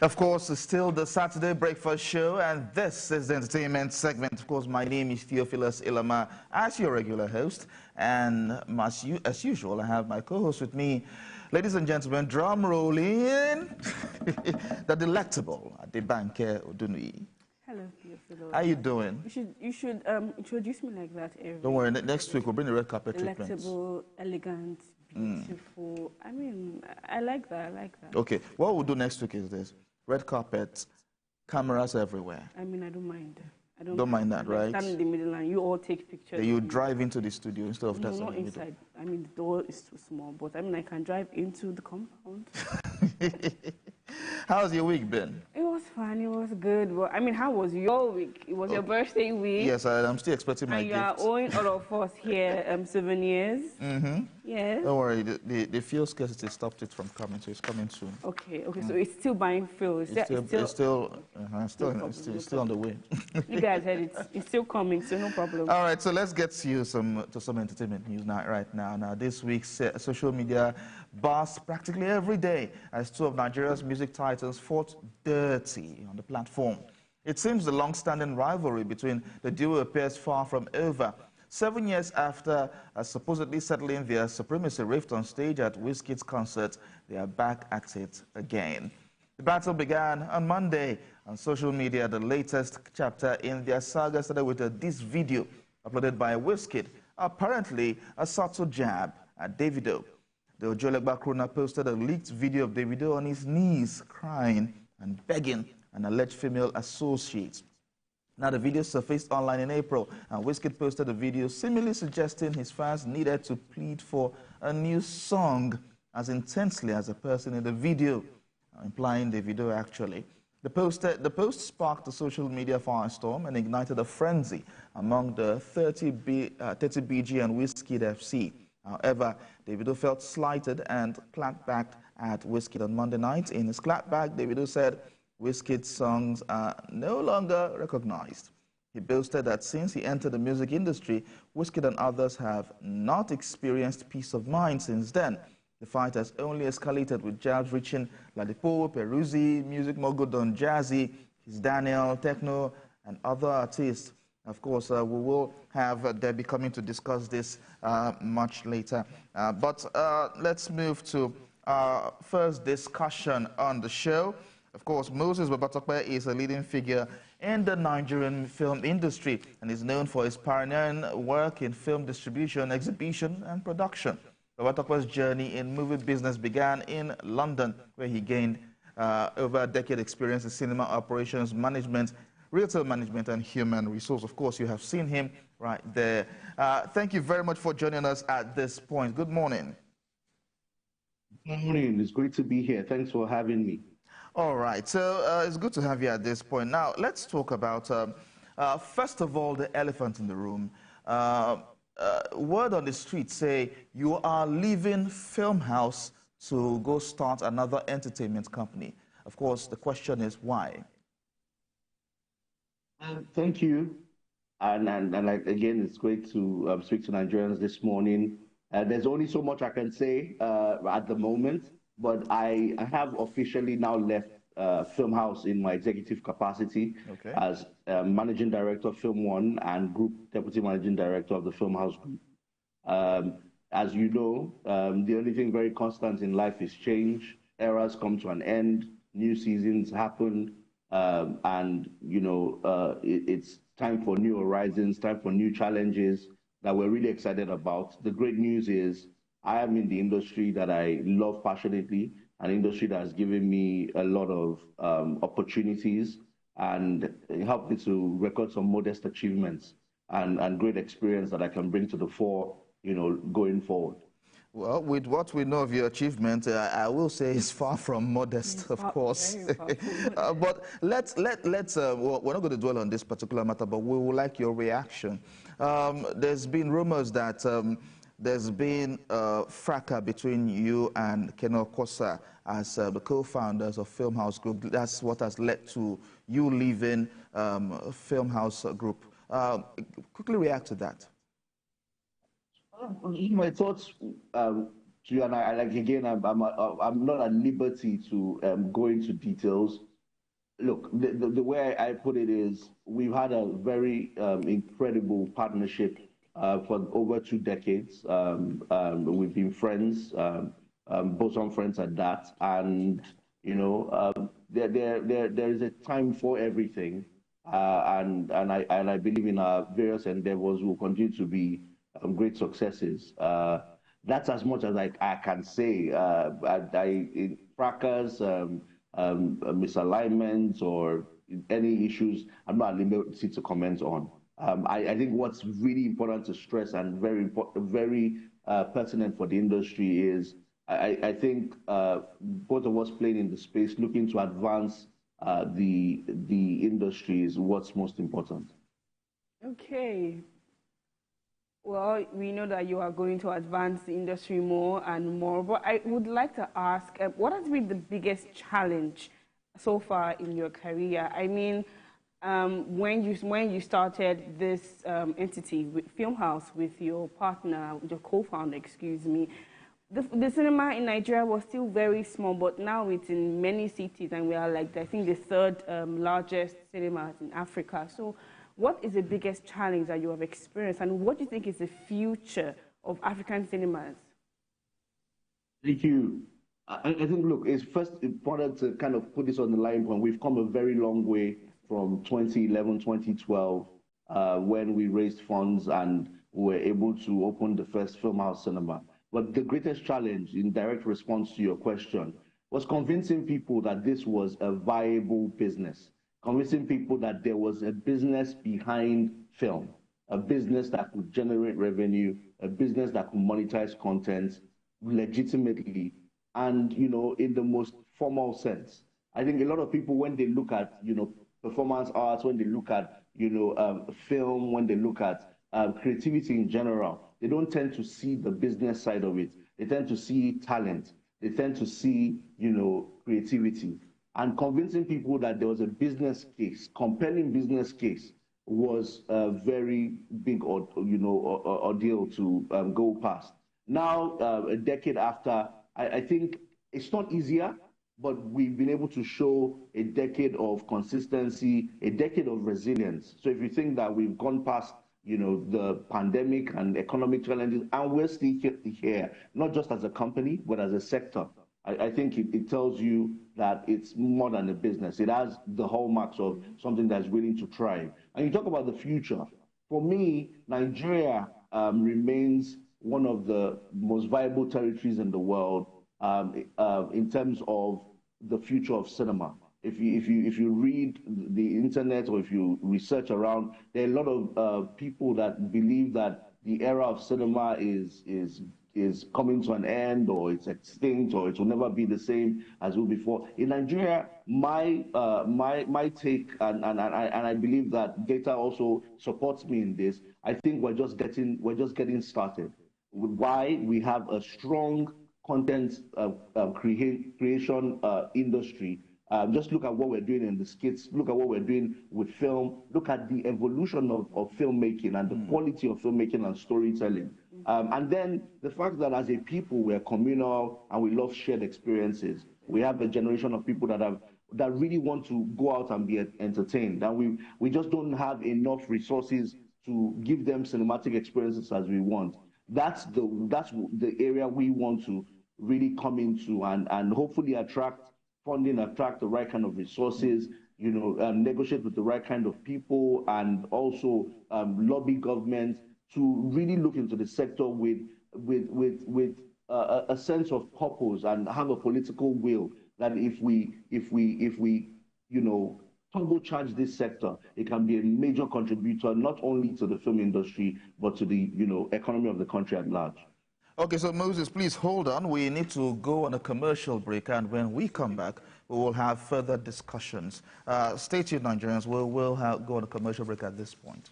Of course, it's still the Saturday Breakfast Show, and this is the entertainment segment. Of course, my name is Theophilus Ilama, as your regular host, and as usual, I have my co-host with me. Ladies and gentlemen, drum rolling, the delectable Adebanke Odunui. Hello, Theophilus. How you doing? You should introduce me like that every. Don't worry, next week we'll bring the red carpet treatment. Delectable, elegant, beautiful. I mean, I like that. Okay, what we'll do next week is this: red carpet, cameras everywhere. I mean, I don't mind. I don't mind that, right? Stand in the middle and you all take pictures. Then you drive into the studio instead of that. No, not inside. I mean, the door is too small, but I mean, I can drive into the compound. How's your week been? It was fun. It was good. Well, I mean, how was your week? It was your birthday week. Yes, I'm still expecting my gift. And you are owing all of us here souvenirs. Yes. Don't worry. The fuel scarcity stopped it from coming, so it's coming soon. Okay. So it's still buying fuel. It's still on the way. You guys heard it. It's still coming, so no problem. All right, so let's get to you some entertainment news right now. Now, this week's social media burst practically every day as two of Nigeria's music titans fought dirty on the platform. It seems the long-standing rivalry between the duo appears far from over. 7 years after supposedly settling their supremacy rift on stage at Wizkid's concert, they are back at it again. The battle began on Monday on social media. The latest chapter in their saga started with this video uploaded by Wizkid, apparently a subtle jab at Davido. The Ojolegba Krona posted a leaked video of Davido on his knees, crying and begging an alleged female associate. Now, the video surfaced online in April, and Wizkid posted a video similarly suggesting his fans needed to plead for a new song as intensely as a person in the video, implying Davido actually. The post sparked a social media firestorm and ignited a frenzy among the 30BG and Wizkid FC. However, Davido felt slighted and clapped back at Wizkid on Monday night. In his clapback, Davido said Wizkid's songs are no longer recognized. He boasted that since he entered the music industry, Wizkid and others have not experienced peace of mind since then. The fight has only escalated with jabs reaching Ladipo, Peruzzi, Music Mogul Don Jazzy, His Daniel, Techno, and other artists. Of course, we will have Debbie coming to discuss this much later. But let's move to our first discussion on the show. Of course, Moses Babatope is a leading figure in the Nigerian film industry and is known for his pioneering work in film distribution, exhibition, and production. Babatope's journey in movie business began in London, where he gained over a decade experience in cinema operations management, retail management, and human resource. Of course, you have seen him right there. Thank you very much for joining us at this point. Good morning. Good morning. It's great to be here. Thanks for having me. All right. So it's good to have you at this point. Now, let's talk about, first of all, the elephant in the room. Word on the street say you are leaving Filmhouse to go start another entertainment company. Of course, the question is why? Thank you. And again, it's great to speak to Nigerians this morning. There's only so much I can say at the moment, but I have officially now left Filmhouse in my executive capacity as Managing Director of Film One and Group Deputy Managing Director of the Filmhouse Group. As you know, the only thing very constant in life is change. Eras come to an end, new seasons happen, and you know it's time for new horizons, time for new challenges that we're really excited about. The great news is I am in the industry that I love passionately, an industry that has given me a lot of opportunities and helped me to record some modest achievements and great experience that I can bring to the fore, you know, going forward. Well, with what we know of your achievement, I will say it's far from modest, of course. But let's we're not going to dwell on this particular matter, but we would like your reaction. There's been rumors that there's been a fracas between you and Keno Kosa as the co-founders of Filmhouse Group. That's what has led to you leaving Filmhouse Group. Quickly react to that. My thoughts to you, and I like again, I'm not at liberty to go into details Look, the way I put it is we've had a very incredible partnership for over 2 decades. We've been friends, bosom friends at that. And, there is a time for everything. And I believe in our various endeavors will continue to be great successes. That's as much as I can say. In fracas, misalignments, or any issues, I'm not at liberty to comment on. I think what's really important to stress and very important, very pertinent for the industry is I think both of us playing in the space, looking to advance the industry is what's most important. Okay. Well, we know that you are going to advance the industry more and more, but I would like to ask, what has been the biggest challenge so far in your career? I mean, when you started this entity, with Filmhouse, with your partner, your co-founder, excuse me, the cinema in Nigeria was still very small, but now it's in many cities, and we are like, I think, the third largest cinemas in Africa. So what is the biggest challenge that you have experienced, and what do you think is the future of African cinemas? Thank you. I think, look, it's first important to kind of put this on the line point. We've come a very long way from 2011, 2012, when we raised funds and were able to open the first Filmhouse cinema. But the greatest challenge, in direct response to your question, was convincing people that this was a viable business, convincing people that there was a business behind film, a business that could generate revenue, a business that could monetize content legitimately, and in the most formal sense. I think a lot of people, when they look at performance arts, when they look at film, when they look at creativity in general, they don't tend to see the business side of it. They tend to see talent. They tend to see creativity. And convincing people that there was a business case, compelling business case, was a very big ordeal to go past. Now, a decade after, I think it's not easier, but we've been able to show a decade of consistency, a decade of resilience. So if you think that we've gone past the pandemic and economic challenges, and we're still here, not just as a company, but as a sector, I think it tells you that it's more than a business. It has the hallmarks of something that's willing to thrive. And you talk about the future. For me, Nigeria remains one of the most viable territories in the world in terms of the future of cinema. If you read the internet, or if you research around, there are a lot of people that believe that the era of cinema is coming to an end, or it's extinct, or it will never be the same as it was before. In Nigeria, my take, and I believe that data also supports me in this. I think we're just getting started. Why? We have a strong content creation industry. Just look at what we're doing in the skits, look at what we're doing with film, look at the evolution of filmmaking and the quality of filmmaking and storytelling. And then the fact that as a people, we're communal and we love shared experiences. We have a generation of people that really want to go out and be entertained. And we just don't have enough resources to give them cinematic experiences as we want. That's the area we want to really come into and hopefully attract funding, attract the right kind of resources, negotiate with the right kind of people, and also lobby government to really look into the sector with a sense of purpose and have a political will that if we turbocharge this sector, it can be a major contributor not only to the film industry but to the economy of the country at large. Okay, so Moses, please hold on. We need to go on a commercial break, and when we come back, we will have further discussions. Stay tuned, Nigerians. We'll go on a commercial break at this point.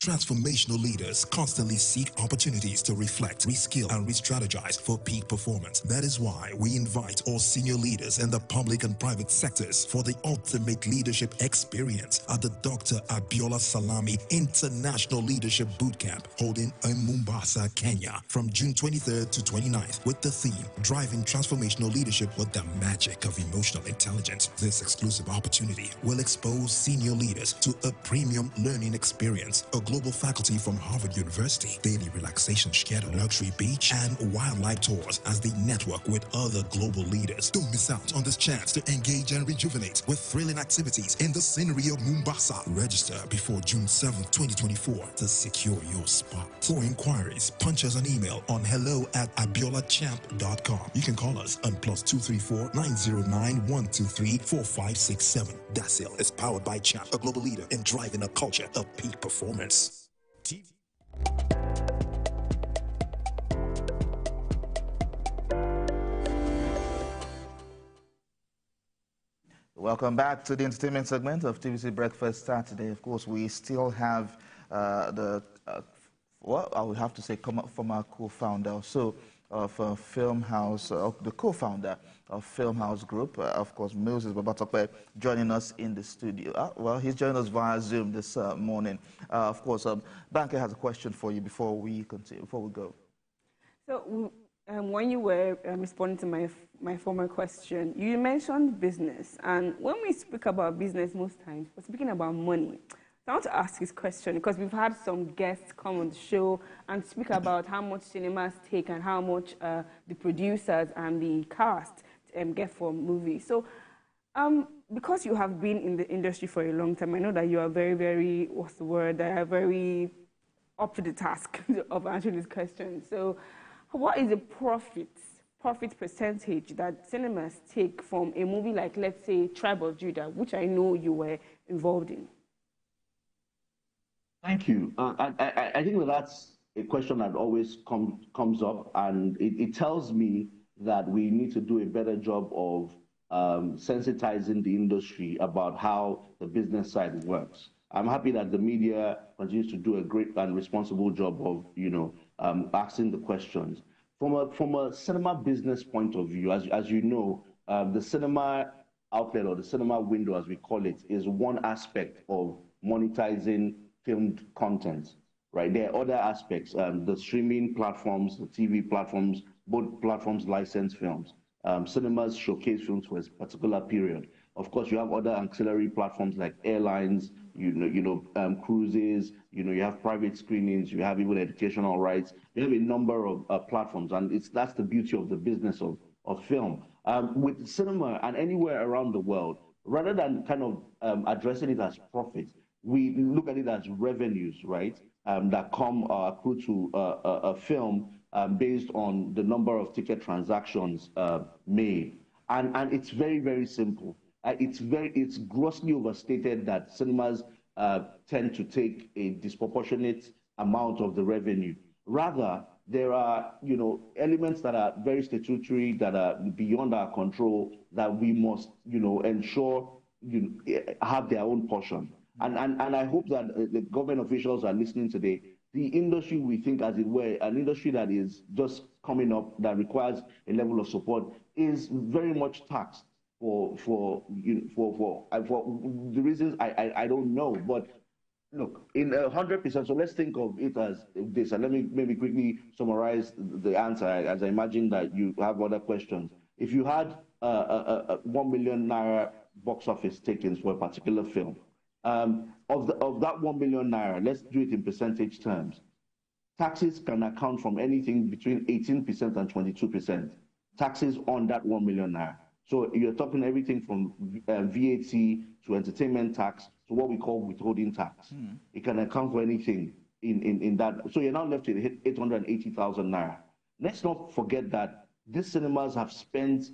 Transformational leaders constantly seek opportunities to reflect, reskill, and re-strategize for peak performance. That is why we invite all senior leaders in the public and private sectors for the ultimate leadership experience at the Dr. Abiola Salami International Leadership Bootcamp, holding in Mombasa, Kenya, from June 23rd to 29th, with the theme Driving Transformational Leadership with the Magic of Emotional Intelligence. This exclusive opportunity will expose senior leaders to a premium learning experience, a global faculty from Harvard University, daily relaxation shared luxury beach, and wildlife tours as they network with other global leaders. Don't miss out on this chance to engage and rejuvenate with thrilling activities in the scenery of Mombasa. Register before June 7th, 2024 to secure your spot. For inquiries, punch us an email on hello@abiolachamp.com. You can call us on +234 909 123 4567. DASIL is powered by Champ, a global leader in driving a culture of peak performance. Welcome back to the entertainment segment of TVC Breakfast Saturday. Of course, we still have well, I would have to say, come up from our co-founder of Filmhouse, the co-founder of Filmhouse Group, of course, Moses Babatope, joining us in the studio. Well, he's joining us via Zoom this morning. Of course, Banker has a question for you before we continue, before we go. So, when you were responding to my former question, you mentioned business. And when we speak about business, most times, we're speaking about money. So I want to ask this question because we've had some guests come on the show and speak about how much cinemas take and how much the producers and the cast get for movies. So because you have been in the industry for a long time, I know that you are very, very, what's the word, very up to the task of answering this question. So what is the profit percentage that cinemas take from a movie like, let's say, Tribe of Judah, which I know you were involved in? Thank you. I think that's a question that always comes up, and it tells me that we need to do a better job of sensitizing the industry about how the business side works. I'm happy that the media continues to do a great and responsible job of, asking the questions. From a cinema business point of view, as you know, the cinema outlet, or the cinema window, as we call it, is one aspect of monetizing filmed content, right? There are other aspects, the streaming platforms, the TV platforms, both platforms license films. Cinemas showcase films for a particular period. Of course, you have other ancillary platforms like airlines, cruises, you have private screenings, you have even educational rights. You have a number of platforms, and that's the beauty of the business of film. With cinema and anywhere around the world, rather than kind of addressing it as profit, we look at it as revenues, right, that come accrue to a film based on the number of ticket transactions made. And it's very, very simple. It's grossly overstated that cinemas tend to take a disproportionate amount of the revenue. Rather, there are elements that are very statutory, that are beyond our control, that we must ensure have their own portion. And I hope that the government officials are listening today. The industry, we think, as it were, an industry that is just coming up, that requires a level of support, is very much taxed for the reasons I don't know. But look, in 100%, so let's think of it as this, and let me maybe quickly summarize the answer, as I imagine that you have other questions. If you had a 1 million naira box office takings for a particular film, of that 1 million naira, let's do it in percentage terms. Taxes can account from anything between 18% and 22%. Taxes on that 1 million naira. So you're talking everything from VAT to entertainment tax to what we call withholding tax. It can account for anything in that. So you're now left with 880,000 naira. Let's not forget that these cinemas have spent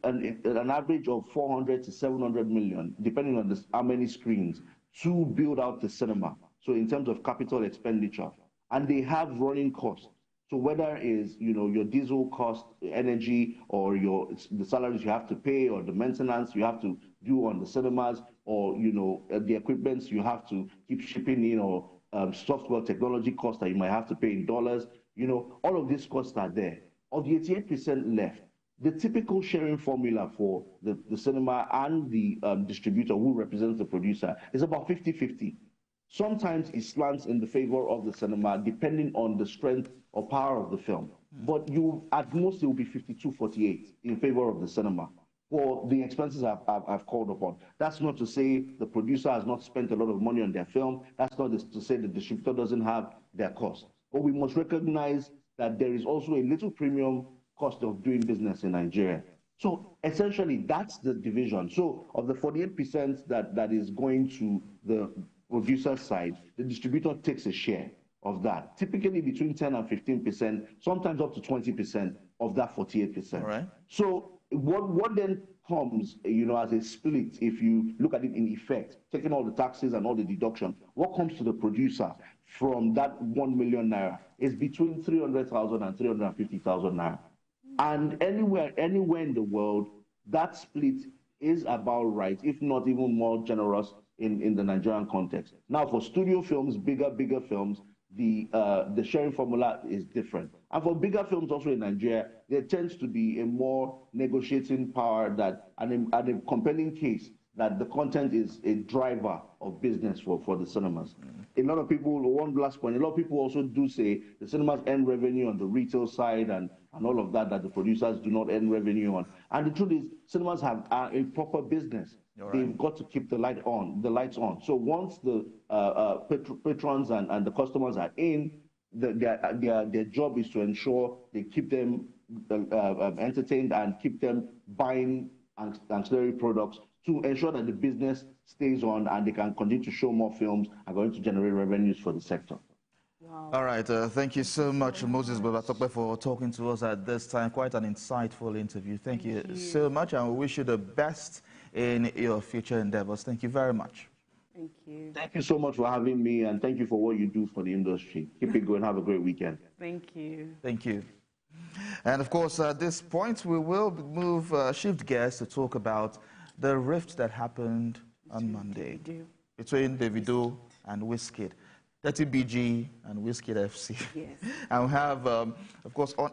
an average of 400 to 700 million, depending on how many screens, to build out the cinema. So in terms of capital expenditure, and they have running costs. So whether it's your diesel cost, energy, or the salaries you have to pay, or the maintenance you have to do on the cinemas, or the equipments you have to keep shipping in, or software technology costs that you might have to pay in dollars. You know, all of these costs are there. Of the 88% left, the typical sharing formula for the cinema and the distributor who represents the producer is about 50-50. Sometimes it slants in the favor of the cinema, depending on the strength or power of the film. But at most, it will be 52-48 in favor of the cinema for the expenses I've called upon. That's not to say the producer has not spent a lot of money on their film. That's not to say the distributor doesn't have their costs. But we must recognize that there is also a little premium cost of doing business in Nigeria. So essentially, that's the division. So of the 48% that is going to the producer side, the distributor takes a share of that, typically between 10 and 15%, sometimes up to 20% of that 48%. All right. So what then comes, you know, as a split, if you look at it in effect, taking all the taxes and all the deduction, what comes to the producer from that 1 million naira is between 300,000 and 350,000 naira. And anywhere in the world, that split is about right, if not even more generous in the Nigerian context. Now, for studio films, bigger films, the sharing formula is different. And for bigger films also in Nigeria, there tends to be a more negotiating power and a compelling case that the content is a driver of business for the cinemas. A lot of people, one last point, a lot of people also do say the cinemas earn revenue on the retail side and all of that the producers do not earn revenue on. And the truth is, cinemas are a proper business. Right. They've got to keep the lights on. So once the patrons and the customers are in, their job is to ensure they keep them entertained and keep them buying ancillary products to ensure that the business stays on and they can continue to show more films and going to generate revenues for the sector. Wow. All right, thank you so much, Moses Babatope, for talking to us at this time. Quite an insightful interview. Thank you so much, and we wish you the best in your future endeavors. Thank you very much. Thank you. Thank you so much for having me, and thank you for what you do for the industry. Keep it going. Have a great weekend. Thank you. Thank you. And of course, at this point, we will shift gears to talk about the rift that happened on Monday between Davido and Wizkid. 30BG and Wizkid FC. Yes. And we have, of course, on